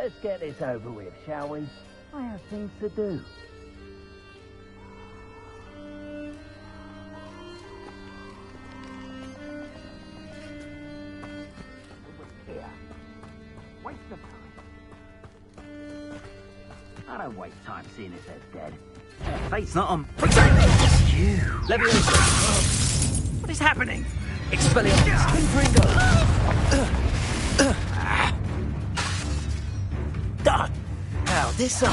Let's get this over with, shall we? I have things to do. Here. Waste of time. I don't waste time seeing if they're dead. Fate's not on. Protect you. Leviosa. What is happening? Expelliarmus. Confringo. Now this arm.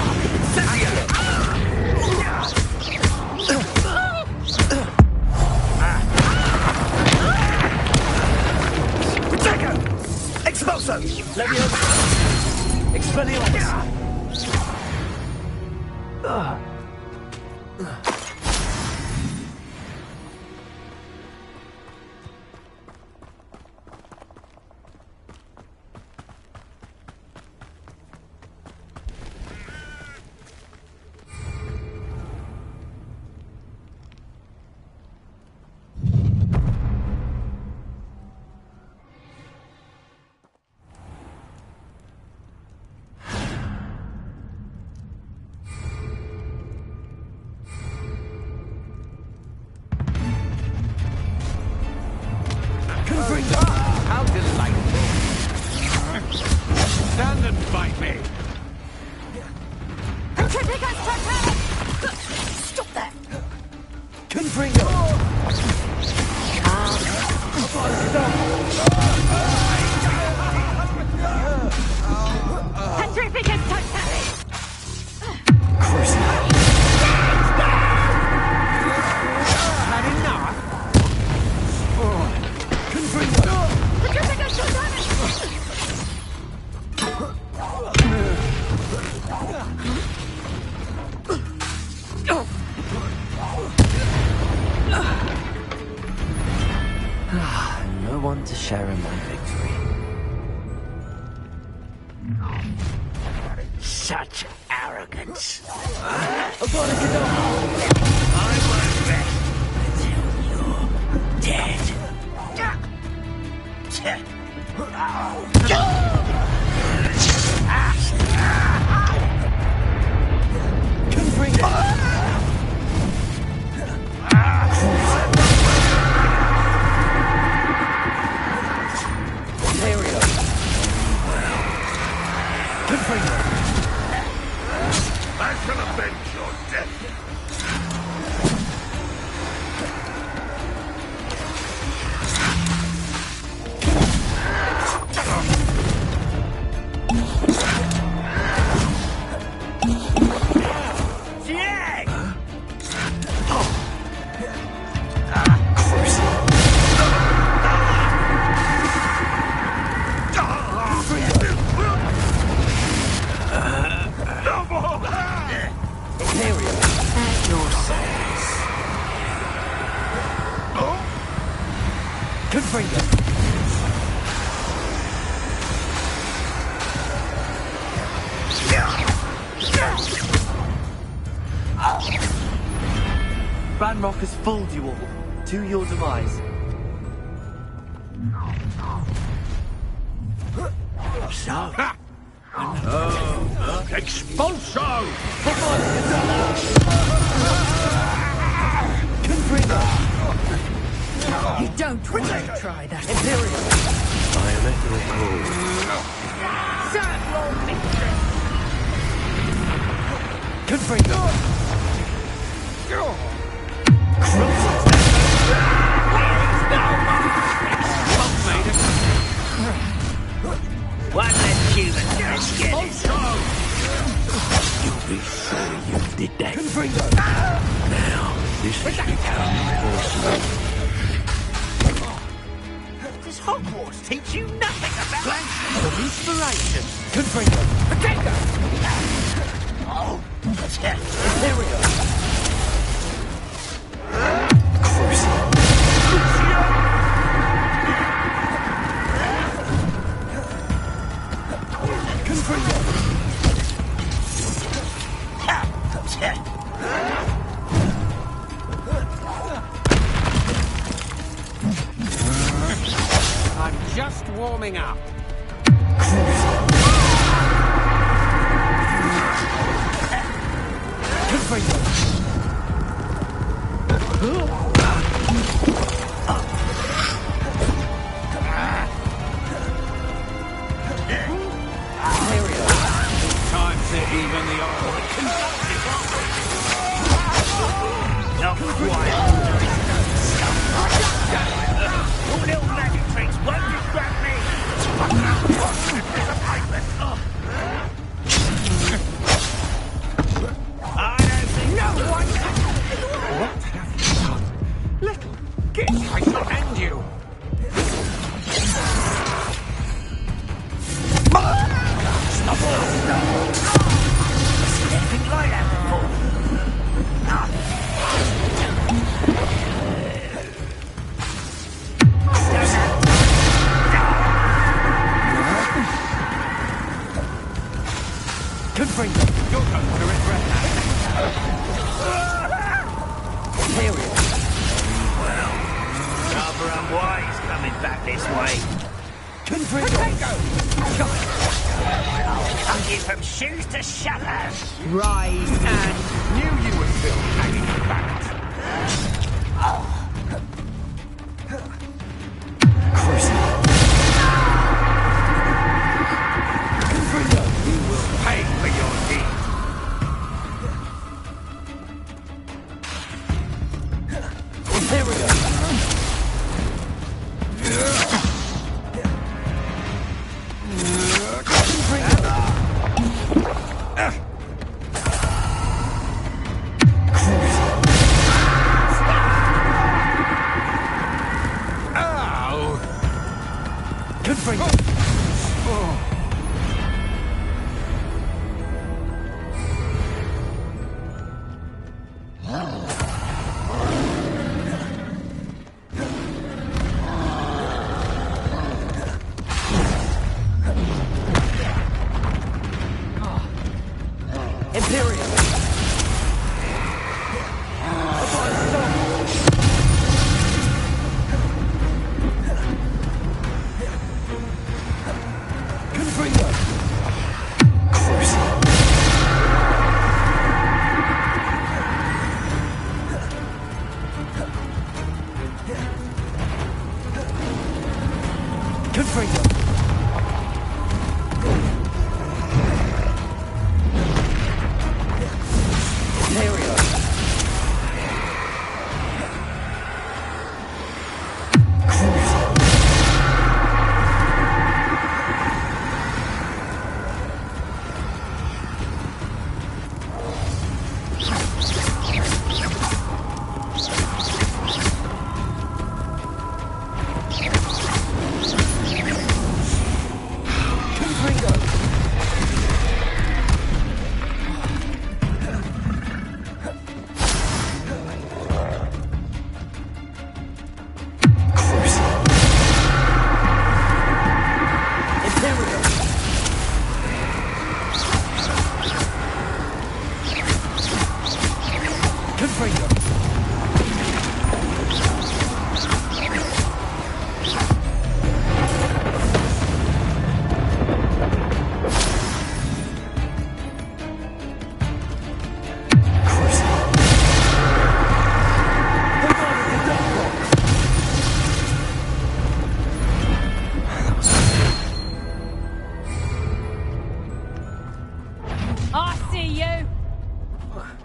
Protego. Expulso. Leviosa. Expelliarmus. How delightful. Stand and fight me. Stop that! Confringo. Petrificus Totalis! Had enough? Petrificus Totalis! No one to share in my victory. Such arrogance. I won't rest until you're dead. I shall avenge your death. Ranrock has fooled you all. To your demise. So? Expulso! You don't want to try that. Imperial! I am at your call. Serve your mistress! Confringo! One less human to get this. You'll be sorry you did that. Confringo! Now, this has become personal. Does Hogwarts teach you nothing about blanks of inspiration? Confringo! Potato! Oh, Imperial! I'm just warming up. Time to even the old. Not quite. Your little magic tricks won't distract me. I don't think no one can. What have you done? Little git, I shall end you. Anything like that before? Confringo, you're going to regret that. Here we are. Well, rather unwise coming back this way. Confringo! Cut you from shoes to shutters. Rise and Knew you were still hanging about. Confringo, you will pay for your deed. Here we go.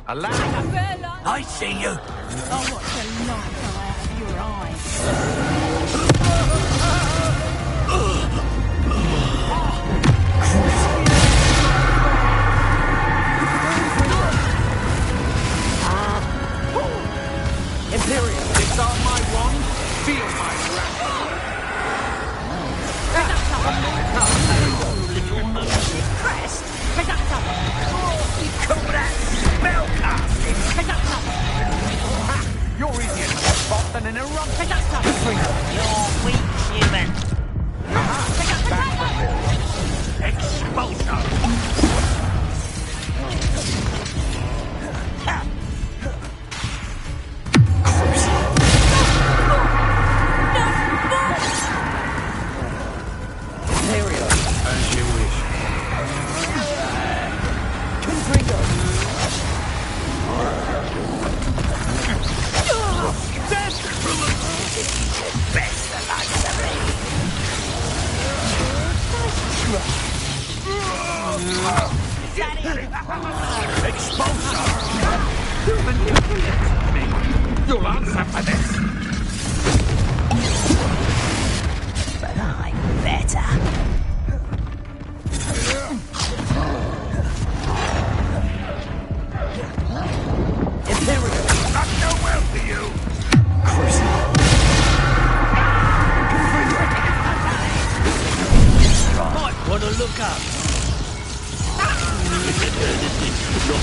Allow I see you. I'll watch the light go out of your eyes. Imperial. disarm my wand, feel my wrath. Crest. You call that spell casting? You're easier to spot than an eruption. You're weak, human. Expulsion. As you wish. Confringo. answer for this. But I'm better. Not so well to you. Might want to look up. Not going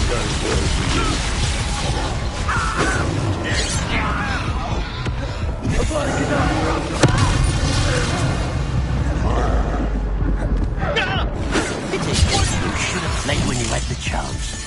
well for you. You should have played when you had the chance.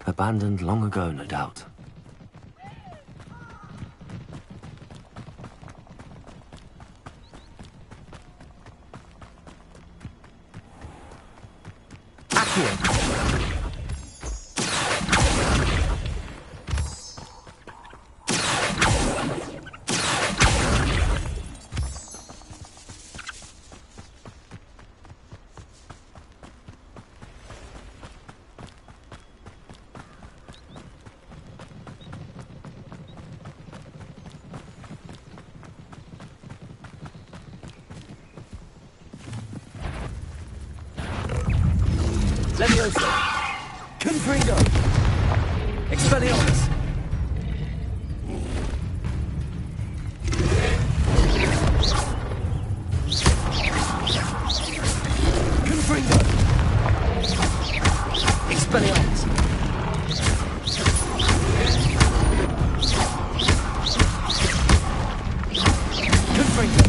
Abandoned long ago, no doubt. Levioso. Confringo. Expelliarmus. Confringo. Expelliarmus. Confringo.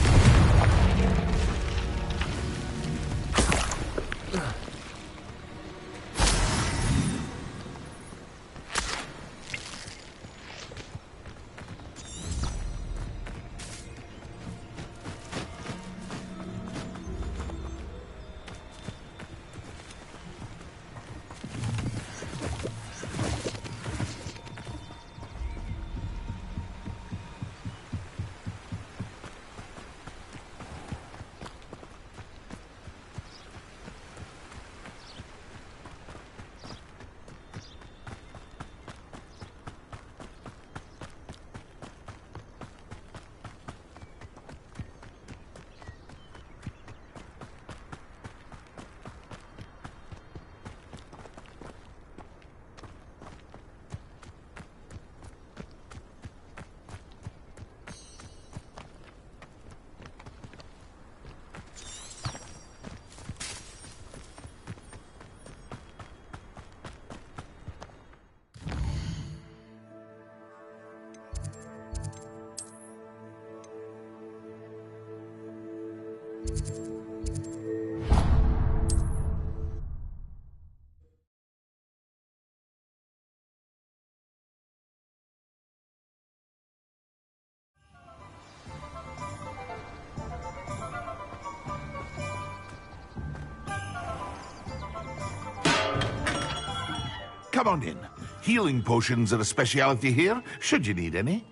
Come on in. Healing potions are a speciality here, should you need any.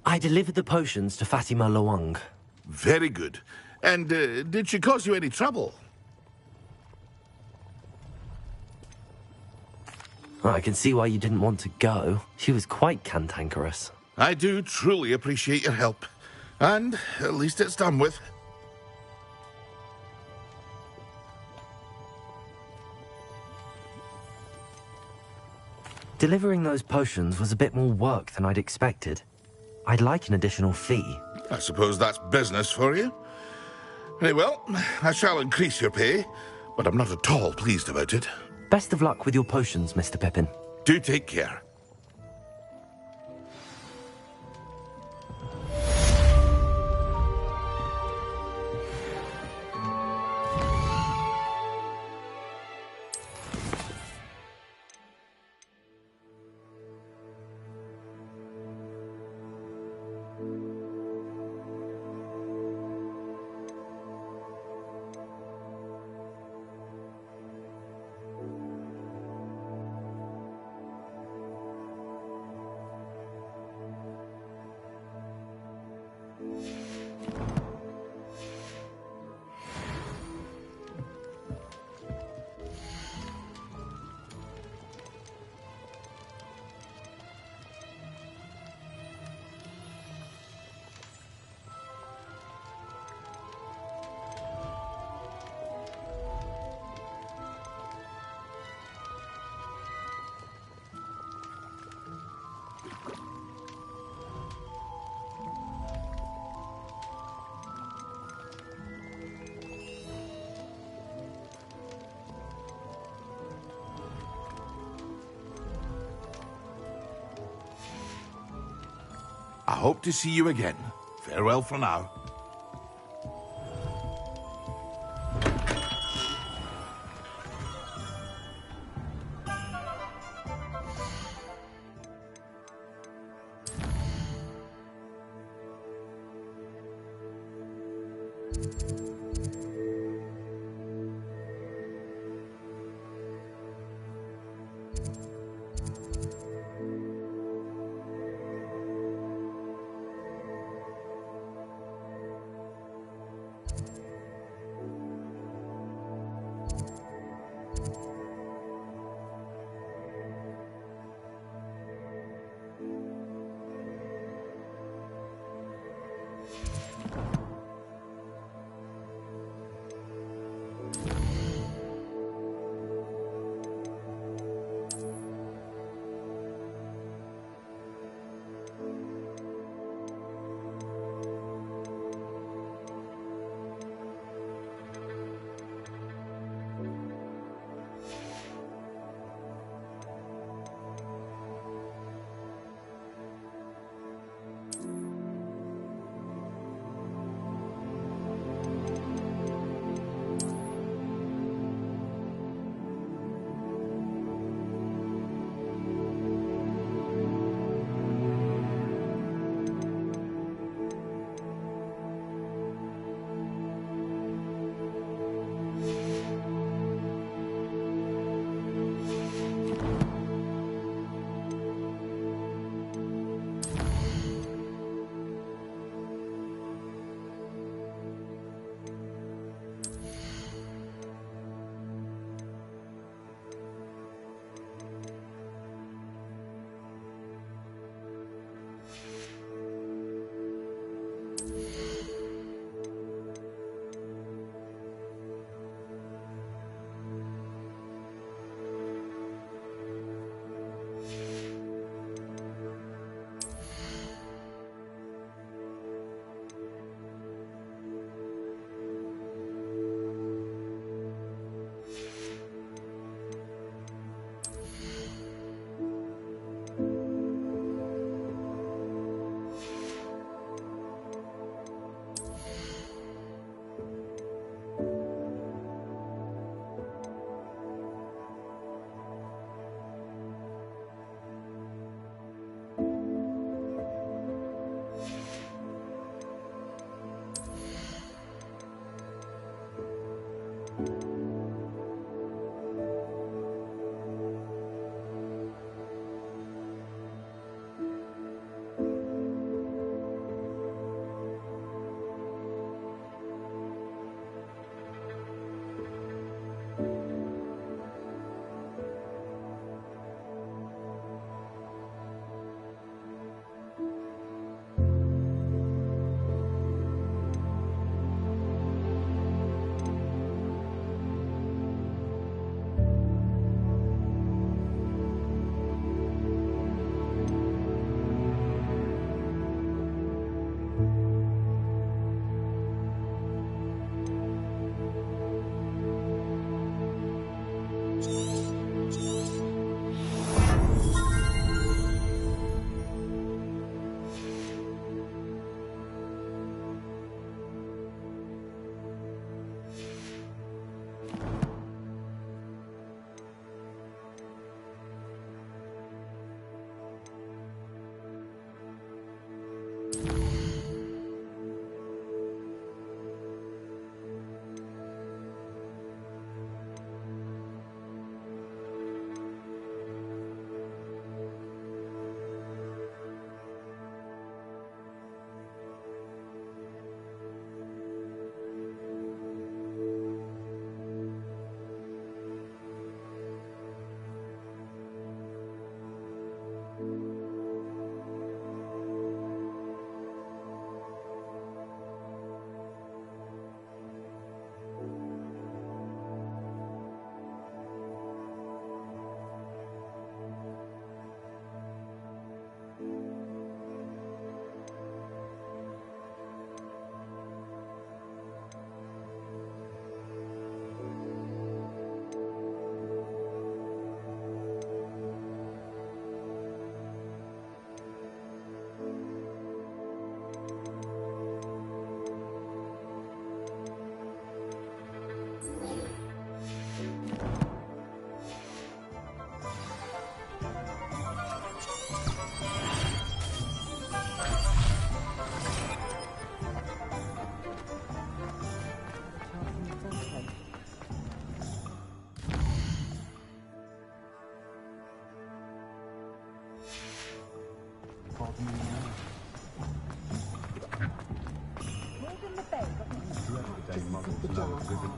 I delivered the potions to Fatima Luang. Very good. And did she cause you any trouble? Well, I can see why you didn't want to go. She was quite cantankerous. I do truly appreciate your help. And at least it's done with. Delivering those potions was a bit more work than I'd expected. I'd like an additional fee. I suppose that's business for you. Very well, I shall increase your pay, but I'm not at all pleased about it. Best of luck with your potions, Mr. Pippin. Do take care. I hope to see you again. Farewell for now.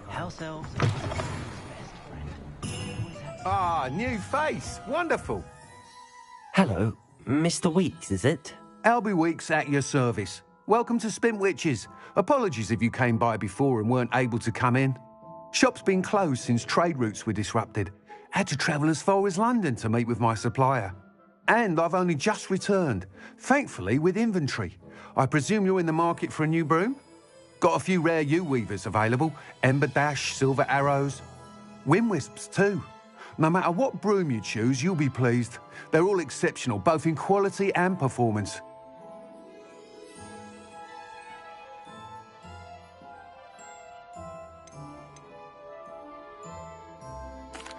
House elves. Ah, new face. Wonderful. Hello, Mr. Weeks, is it? Albie Weeks at your service. Welcome to Spintwitches. Apologies if you came by before and weren't able to come in. Shop's been closed since trade routes were disrupted. Had to travel as far as London to meet with my supplier. And I've only just returned, thankfully with inventory. I presume you're in the market for a new broom? Got a few rare U-weavers available. Ember Dash, Silver Arrows. Wind Wisps too. No matter what broom you choose, you'll be pleased. They're all exceptional, both in quality and performance.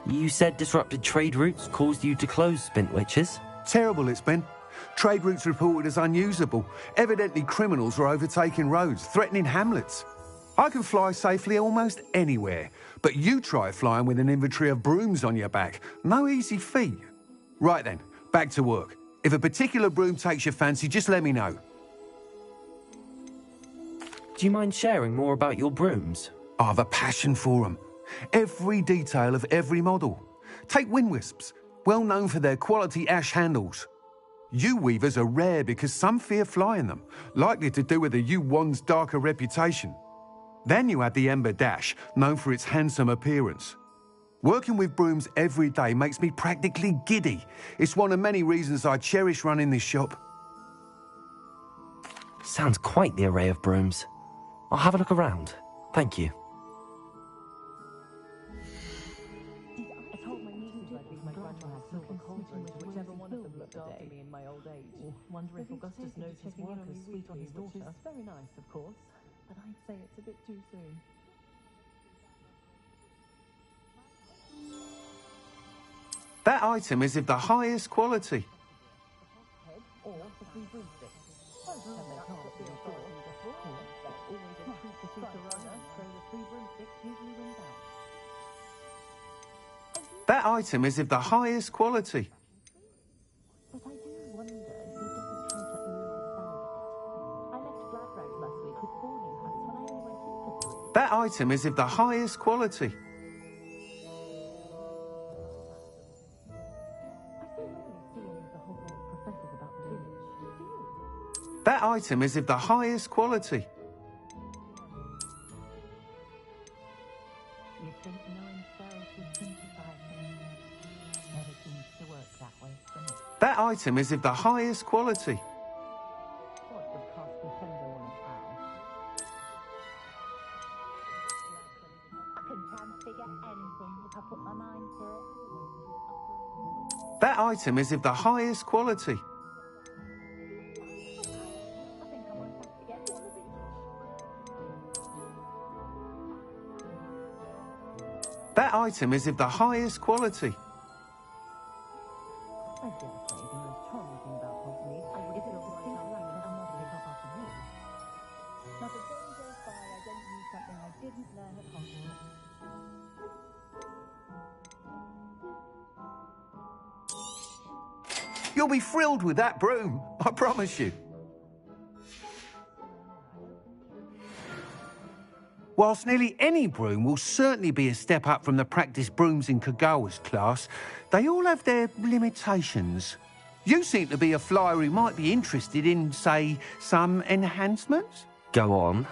You said disrupted trade routes caused you to close Spintwitches? Terrible it's been. Trade routes reported as unusable. Evidently criminals were overtaking roads, threatening hamlets. I can fly safely almost anywhere, but you try flying with an inventory of brooms on your back. No easy feat. Right then, back to work. If a particular broom takes your fancy, just let me know. Do you mind sharing more about your brooms? I've a passion for them. Every detail of every model. Take Wind Wisps, well known for their quality ash handles. U-weavers are rare because some fear flying them, likely to do with the U-wand's darker reputation. Then you have the Ember Dash, known for its handsome appearance. Working with brooms every day makes me practically giddy. It's one of many reasons I cherish running this shop. Sounds quite the array of brooms. I'll have a look around. Thank you. Wonder if Augustus knows his work is sweet on his daughter. Very nice, of course, but I'd say it's a bit too soon. That item is of the highest quality. Or the free broomstick. Well, they can't be sure. That's always a treat to see Corona, so the free broomstick usually wins out. That item is of the highest quality. But I do wonder if he doesn't try to overstand it. I left Black Rose last week with 4 new hats when I only went in for 3. That item is of the highest quality. That item is of the highest quality. You think knowing spells would simplify things? Never seems to work that way for me. That item is of the highest quality. What would cost me 10 to 1 pound? I can transfigure anything if I put my mind to it. That item is of the highest quality. That item is of the highest quality. I dare say the most charming thing about Hogsmeade is its distinct lack of another pick up after me. Not a day goes by I don't use something I didn't learn at Hogwarts. You'll be thrilled with that broom, I promise you. Whilst nearly any broom will certainly be a step up from the practice brooms in Kagawa's class, they all have their limitations. You seem to be a flyer who might be interested in, say, some enhancements? Go on.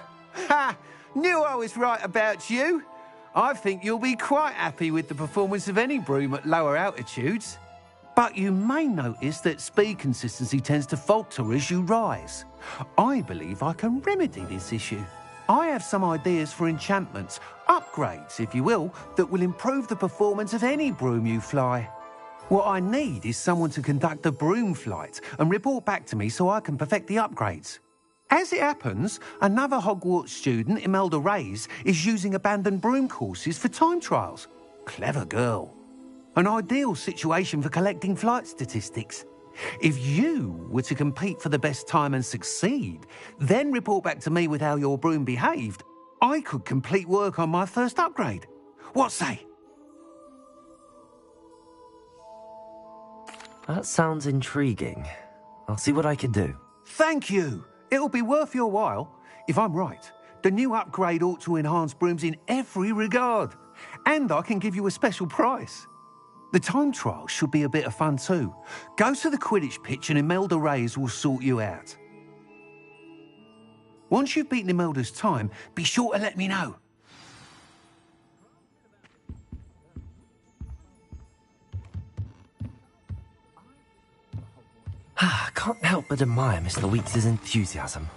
Ha! Knew I was right about you. I think you'll be quite happy with the performance of any broom at lower altitudes. But you may notice that speed consistency tends to falter as you rise. I believe I can remedy this issue. I have some ideas for enchantments, upgrades, if you will, that will improve the performance of any broom you fly. What I need is someone to conduct a broom flight and report back to me so I can perfect the upgrades. As it happens, another Hogwarts student, Imelda Reyes, is using abandoned broom courses for time trials. Clever girl. An ideal situation for collecting flight statistics. If you were to compete for the best time and succeed, then report back to me with how your broom behaved, I could complete work on my first upgrade. What say? That sounds intriguing. I'll see what I can do. Thank you. It'll be worth your while. If I'm right, the new upgrade ought to enhance brooms in every regard. And I can give you a special price. The time trial should be a bit of fun too. Go to the Quidditch pitch and Imelda Reyes will sort you out. Once you've beaten Imelda's time, be sure to let me know. I can't help but admire Mr. Weeks' enthusiasm.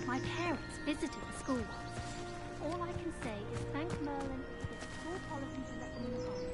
My parents visited the school once. All I can say is thank Merlin for his school policy to let them in the home.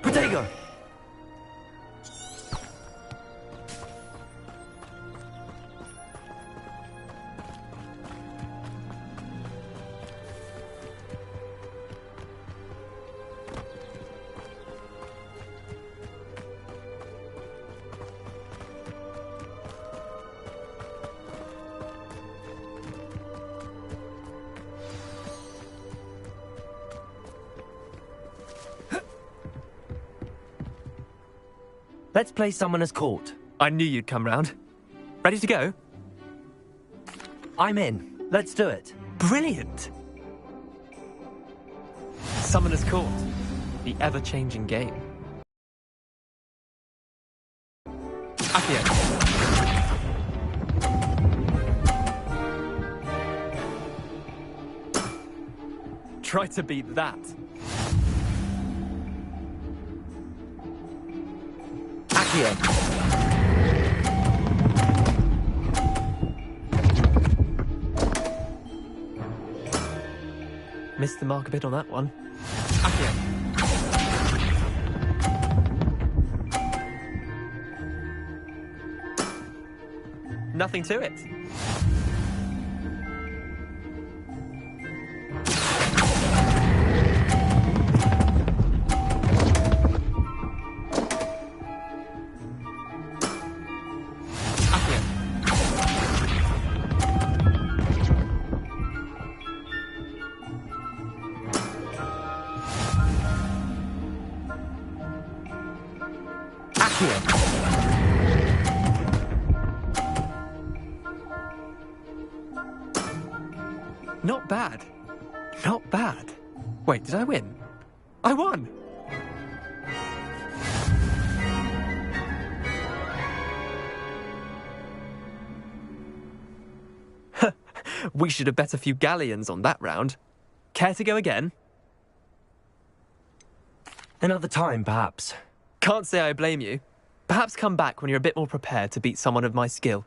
Protego! Let's play Summoner's Court. I knew you'd come round. Ready to go? I'm in. Let's do it. Brilliant! Summoner's Court. The ever-changing game. Accio. Try to beat that. Accio. Missed the mark a bit on that one. Accio. Nothing to it. Not bad. Not bad. Wait, did I win? I won! We should have bet a few galleons on that round. Care to go again? Another time, perhaps. Can't say I blame you. Perhaps come back when you're a bit more prepared to beat someone of my skill.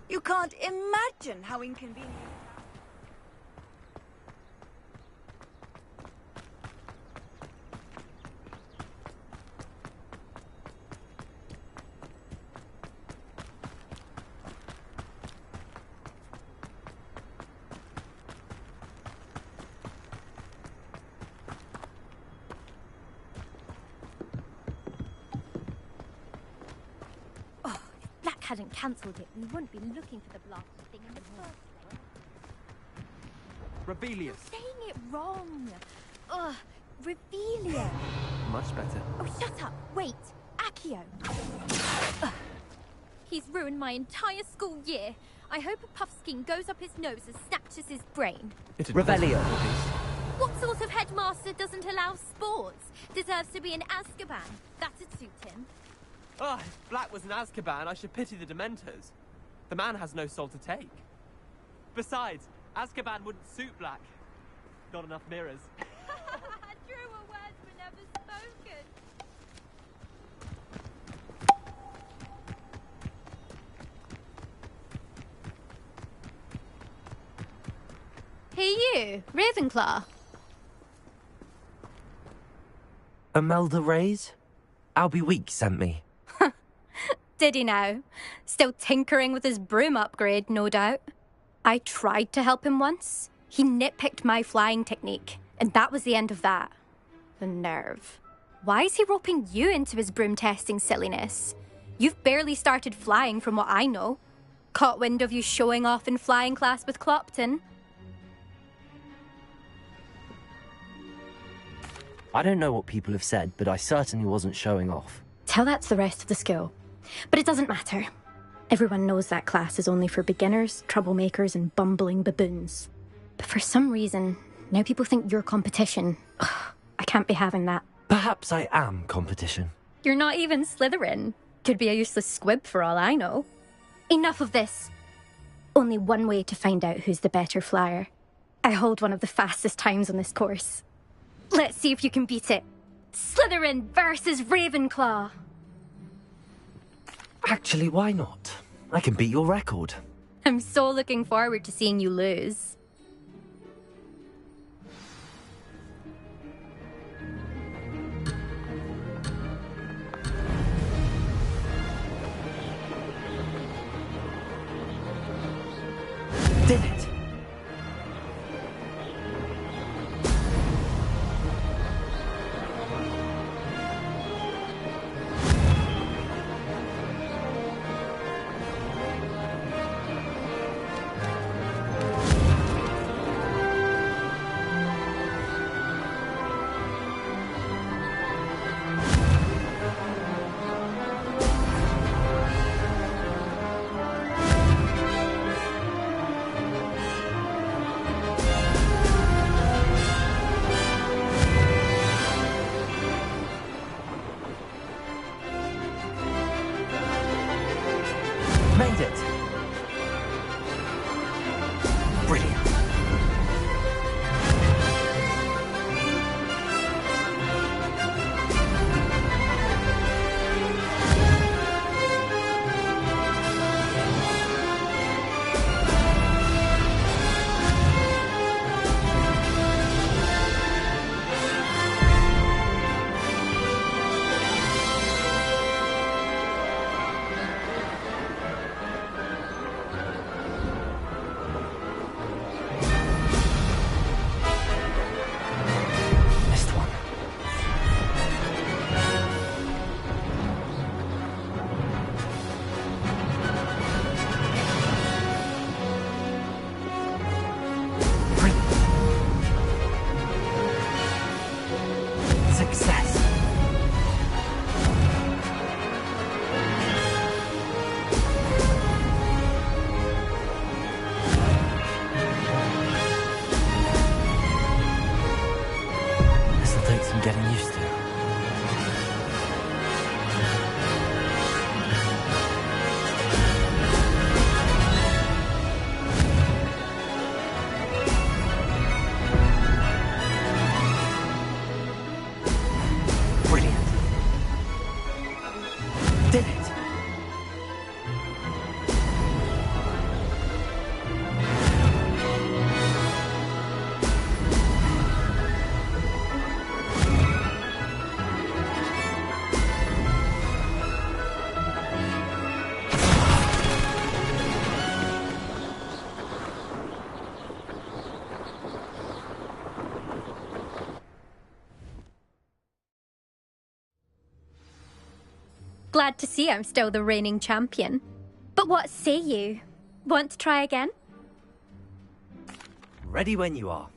You can't imagine how inconvenient. Hadn't cancelled it, we wouldn't be looking for the blasted thing in the first place. Rebellion. You're saying it wrong. Ugh, Revelia. Much better. Oh, shut up. Wait. Accio. Ugh. He's ruined my entire school year. I hope a puffskein goes up his nose and snatches his brain. Rebellion. What sort of headmaster doesn't allow sports? Deserves to be in Azkaban. That'd suit him. Ah, if Black was in Azkaban, I should pity the Dementors. The man has no soul to take. Besides, Azkaban wouldn't suit Black. Not enough mirrors. Truer words were never spoken. Hey you, Ravenclaw. Imelda Reyes? Albie Week sent me. Did he now? Still tinkering with his broom upgrade, no doubt. I tried to help him once. He nitpicked my flying technique, and that was the end of that. The nerve. Why is he roping you into his broom testing silliness? You've barely started flying from what I know. Caught wind of you showing off in flying class with Clopton. I don't know what people have said, but I certainly wasn't showing off. Tell that to the rest of the school. But it doesn't matter. Everyone knows that class is only for beginners, troublemakers, and bumbling baboons. But for some reason, now people think you're competition. Ugh, I can't be having that. Perhaps I am competition. You're not even Slytherin. Could be a useless squib for all I know. Enough of this. Only one way to find out who's the better flyer. I hold one of the fastest times on this course. Let's see if you can beat it. Slytherin versus Ravenclaw. Actually, why not? I can beat your record. I'm so looking forward to seeing you lose. Did it! Made it! Brilliant. Missed one. Brilliant. Success. This'll take some getting used to. Brilliant. Did it! Glad to see I'm still the reigning champion. But what say you? Want to try again? Ready when you are.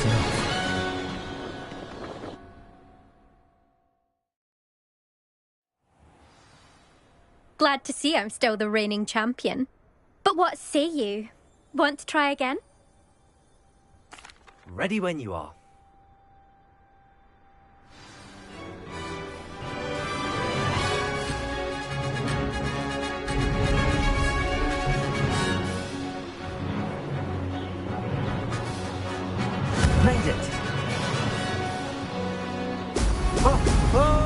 close enough. Glad to see I'm still the reigning champion. But what say you? Want to try again? Ready when you are. Made it! Oh! Oh!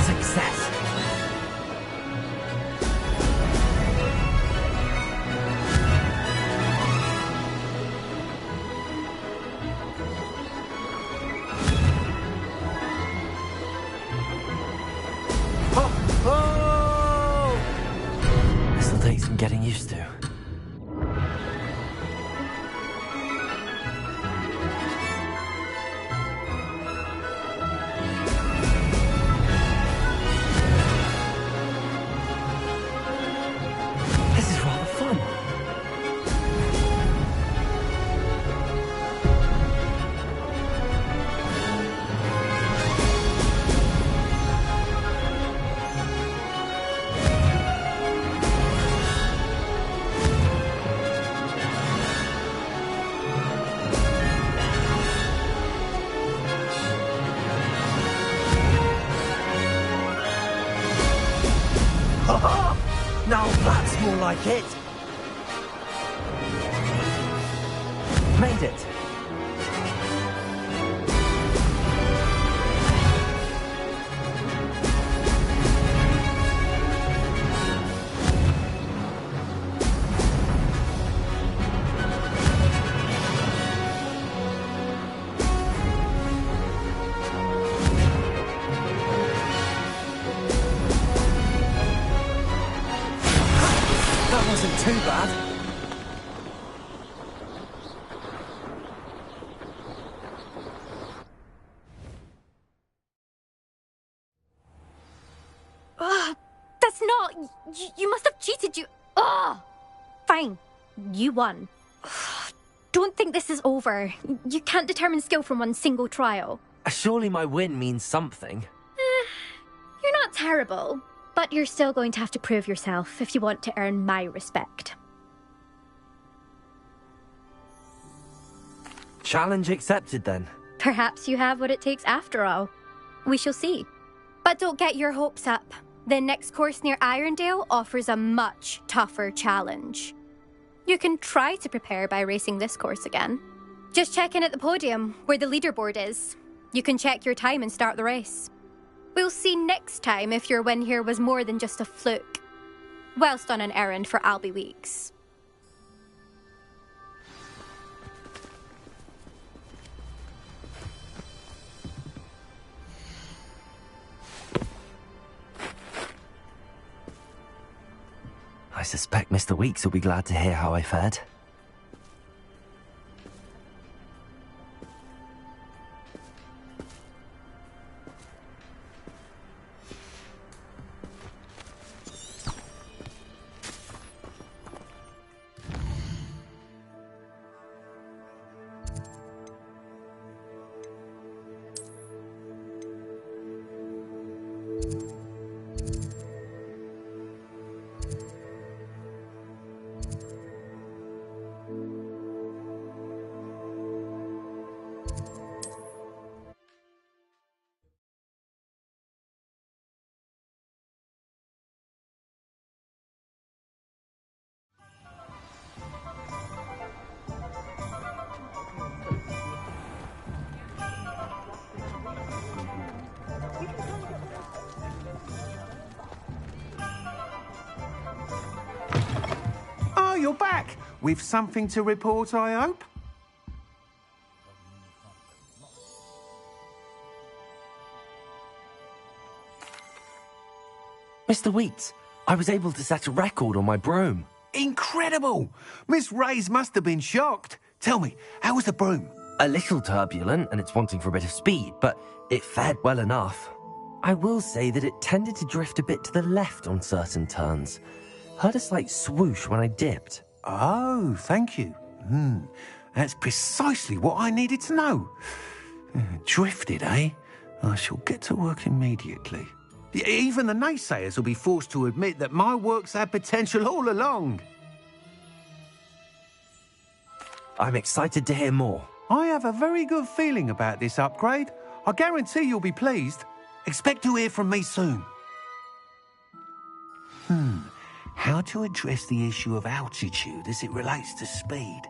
Success! Oh! Oh! This'll take some getting used to. This is rather fun. Now that's more like it. Made it. That wasn't too bad. Ugh, that's not... You must have cheated, you... Ugh! Fine. You won. Ugh, don't think this is over. You can't determine skill from one single trial. Surely my win means something. You're not terrible, but you're still going to have to prove yourself if you want to earn my respect. Challenge accepted then. Perhaps you have what it takes after all. We shall see. But don't get your hopes up. The next course near Irondale offers a much tougher challenge. You can try to prepare by racing this course again. Just check in at the podium, where the leaderboard is. You can check your time and start the race. We'll see next time if your win here was more than just a fluke. Whilst on an errand for Albie Weeks. I suspect Mr. Weeks will be glad to hear how I fared. Oh, you're back. With something to report, I hope? Mr. Wheats, I was able to set a record on my broom. Incredible! Miss Reyes must have been shocked. Tell me, how was the broom? A little turbulent, and it's wanting for a bit of speed, but it fared well enough. I will say that it tended to drift a bit to the left on certain turns. Heard a slight swoosh when I dipped. Oh, thank you. That's precisely what I needed to know. Drifted, eh? I shall get to work immediately. Even the naysayers will be forced to admit that my work's had potential all along. I'm excited to hear more. I have a very good feeling about this upgrade. I guarantee you'll be pleased. Expect to hear from me soon. How to address the issue of altitude as it relates to speed?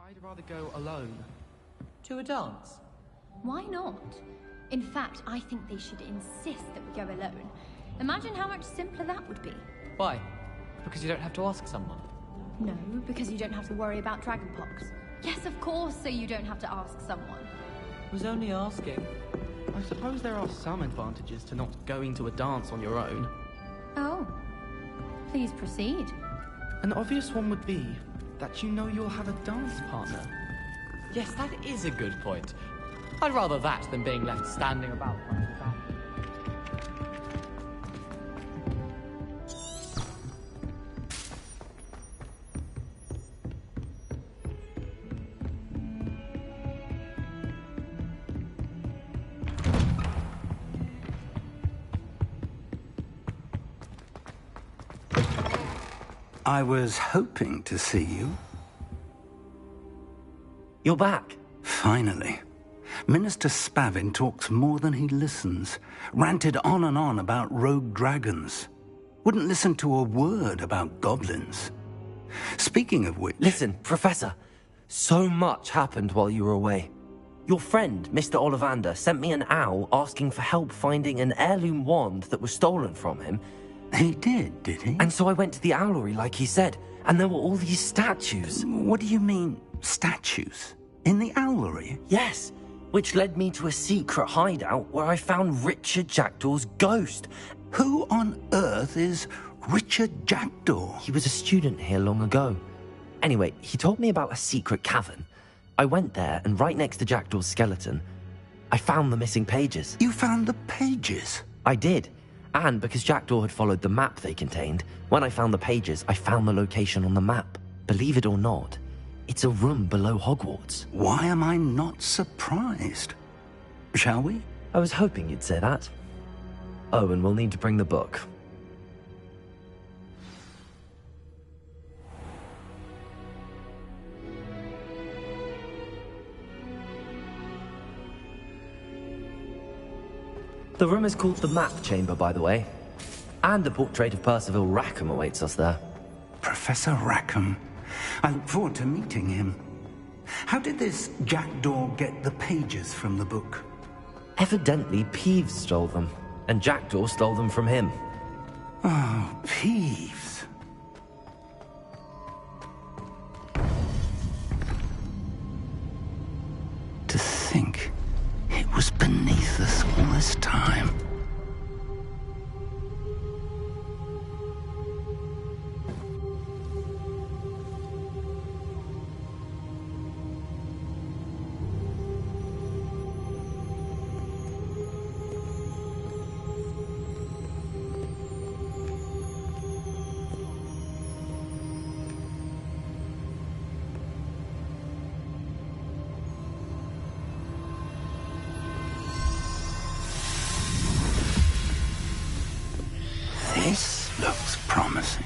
I'd rather go alone. To a dance? Why not? In fact, I think they should insist that we go alone. Imagine how much simpler that would be. Why? Because you don't have to ask someone. No, because you don't have to worry about dragonpox. Yes, of course, so you don't have to ask someone. I was only asking. I suppose there are some advantages to not going to a dance on your own. Oh. Please proceed. An obvious one would be that you know you'll have a dance partner. Yes, that is a good point. I'd rather that than being left standing about front and back. I was hoping to see you. You're back. Finally. Minister Spavin talks more than he listens. Ranted on and on about rogue dragons. Wouldn't listen to a word about goblins. Speaking of which... Listen, Professor. So much happened while you were away. Your friend, Mr. Ollivander, sent me an owl asking for help finding an heirloom wand that was stolen from him. He did he? And so I went to the owlery like he said, and there were all these statues. What do you mean, statues? In the owlery? Yes, which led me to a secret hideout where I found Richard Jackdaw's ghost. Who on earth is Richard Jackdaw? He was a student here long ago. Anyway, he told me about a secret cavern. I went there, and right next to Jackdaw's skeleton, I found the missing pages. You found the pages? I did. And because Jackdaw had followed the map they contained, when I found the pages, I found the location on the map. Believe it or not, it's a room below Hogwarts. Why am I not surprised? Shall we? I was hoping you'd say that. Oh, and we'll need to bring the book. The room is called the Map Chamber, by the way. And a portrait of Percival Rackham awaits us there. Professor Rackham. I look forward to meeting him. How did this Jackdaw get the pages from the book? Evidently, Peeves stole them, and Jackdaw stole them from him. Oh, Peeves. To think it was beneath us all this time. This looks promising.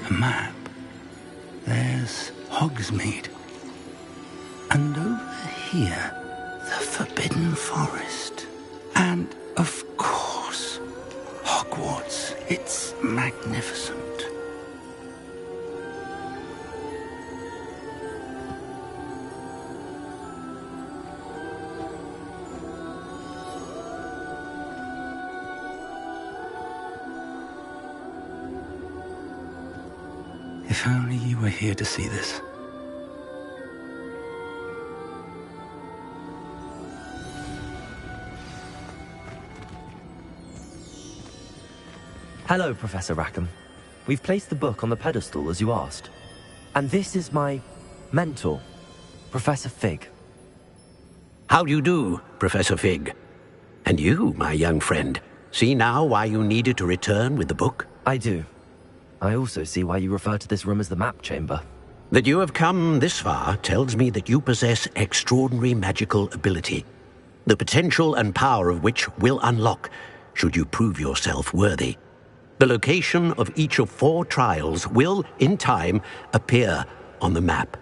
A map. There's Hogsmeade. And over here, the Forbidden Forest. And, of course, Hogwarts. It's magnificent. If only you were here to see this. Hello, Professor Rackham. We've placed the book on the pedestal as you asked. And this is my mentor, Professor Fig. How do you do, Professor Fig? And you, my young friend, see now why you needed to return with the book? I do. I also see why you refer to this room as the map chamber. That you have come this far tells me that you possess extraordinary magical ability, the potential and power of which will unlock should you prove yourself worthy. The location of each of 4 trials will, in time, appear on the map.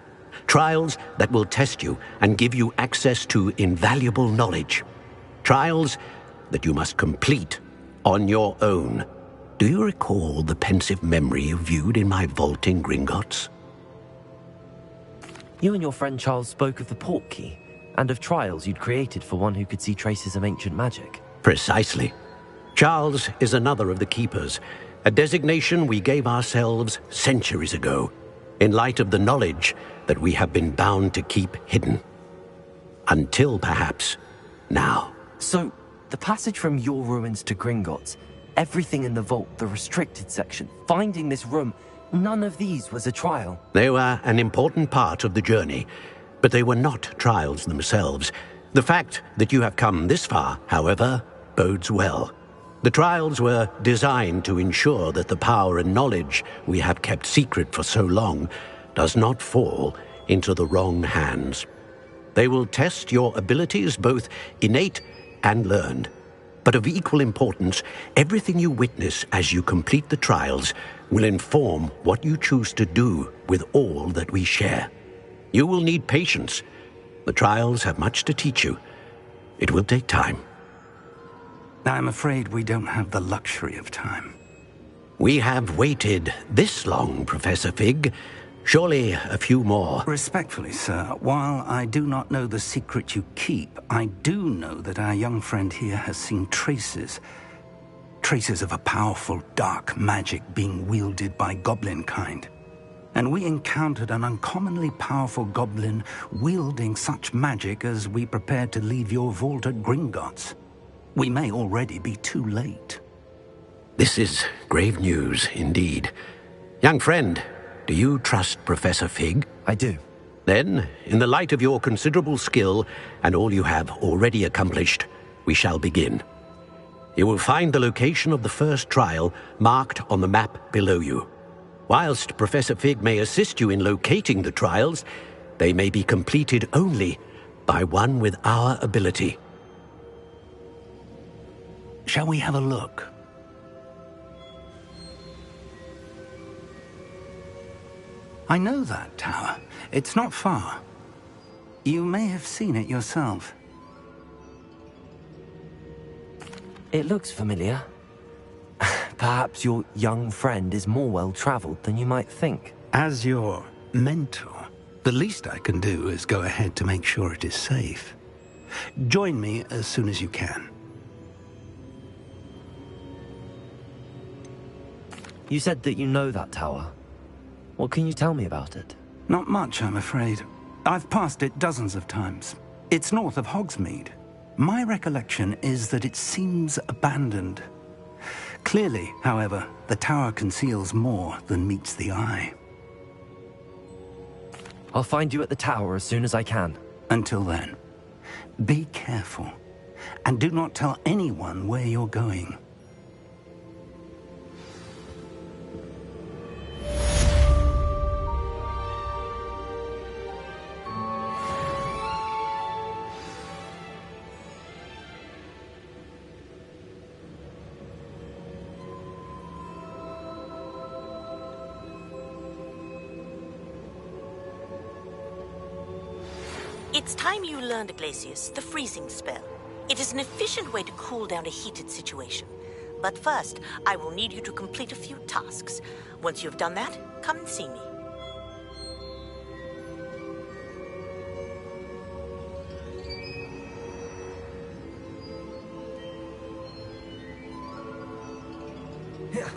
Trials that will test you and give you access to invaluable knowledge. Trials that you must complete on your own. Do you recall the pensive memory you viewed in my vault in Gringotts? You and your friend Charles spoke of the portkey, and of trials you'd created for one who could see traces of ancient magic. Precisely. Charles is another of the Keepers, a designation we gave ourselves centuries ago, in light of the knowledge that we have been bound to keep hidden. Until, perhaps, now. So, the passage from your ruins to Gringotts, everything in the vault, the restricted section, finding this room, none of these was a trial. They were an important part of the journey, but they were not trials themselves. The fact that you have come this far, however, bodes well. The trials were designed to ensure that the power and knowledge we have kept secret for so long does not fall into the wrong hands. They will test your abilities, both innate and learned. But of equal importance, everything you witness as you complete the trials will inform what you choose to do with all that we share. You will need patience. The trials have much to teach you. It will take time. I'm afraid we don't have the luxury of time. We have waited this long, Professor Fig. Surely a few more. Respectfully, sir, while I do not know the secret you keep, I do know that our young friend here has seen traces of a powerful dark magic being wielded by goblin kind. And we encountered an uncommonly powerful goblin wielding such magic as we prepared to leave your vault at Gringotts. We may already be too late. This is grave news indeed. Young friend, do you trust Professor Fig? I do. Then, in the light of your considerable skill and all you have already accomplished, we shall begin. You will find the location of the first trial marked on the map below you. Whilst Professor Fig may assist you in locating the trials, they may be completed only by one with our ability. Shall we have a look? I know that tower. It's not far. You may have seen it yourself. It looks familiar. Perhaps your young friend is more well-traveled than you might think. As your mentor, the least I can do is go ahead to make sure it is safe. Join me as soon as you can. You said that you know that tower. What can you tell me about it? Not much, I'm afraid. I've passed it dozens of times. It's north of Hogsmeade. My recollection is that it seems abandoned. Clearly, however, the tower conceals more than meets the eye. I'll find you at the tower as soon as I can. Until then, be careful, and do not tell anyone where you're going. It's time you learned, Glacius, the freezing spell. It is an efficient way to cool down a heated situation. But first, I will need you to complete a few tasks. Once you've done that, come and see me. Yeah.